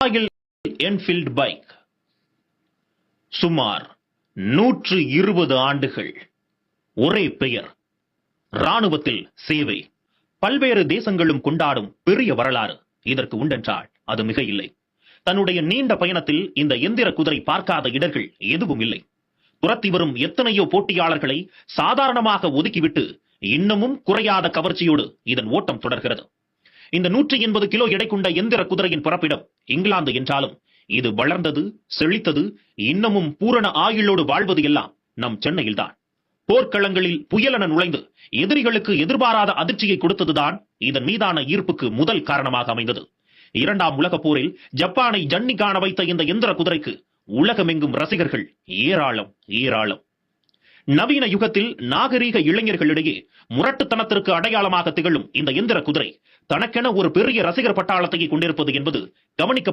Royal Enfield bike சுமார் 120 ஆண்டுகள், ஒரே பெயர், ராணுவத்தில் சேவை, பல்வேறு தேசங்களும் கொண்டாடும் பெரிய வரலாறு இதற்கு உண்டென்றால் அது மிக இல்லை. தன்னுடைய நீண்ட பயணத்தில் இந்த எந்திர குதிரை பார்க்காத இடர்கள் எதுவும் இல்லை. துரத்தி வரும் எத்தனையோ போட்டியாளர்களை சாதாரணமாக ஒதுக்கிவிட்டு இன்னமும் குறையாத கவர்ச்சியோடு இதன் ஓட்டம் தொடர்கிறது. இந்த 180 கிலோ எடை கொண்ட எந்திர குதிரையின் பிறப்பிடம் இங்கிலாந்து என்றாலும் இது வளர்ந்தது, செழித்தது, இன்னமும் பூரண ஆயுளோடு வாழ்வது எல்லாம் நம் சென்னையில்தான். போர்க்களங்களில் புயலென நுழைந்து எதிரிகளுக்கு எதிர்பாராத அதிர்ச்சியை கொடுத்ததுதான் இதன் மீதான ஈர்ப்புக்கு முதல் காரணமாக அமைந்தது. 2ஆம் உலகப் போரில் ஜப்பானை ஜன்னி காண வைத்த இந்த எந்திர குதிரைக்கு உலகமெங்கும் ரசிகர்கள் ஏராளம் ஏராளம். நவீன யுகத்தில் நாகரீக இளைஞர்களிடையே முரட்டுத்தனத்திற்கு அடையாளமாக திகழும் இந்த எந்திர குதிரை தனக்கென ஒரு பெரிய ரசிகர் பட்டாளத்தையே கொண்டிருப்பது என்பது கவனிக்கப்பட்ட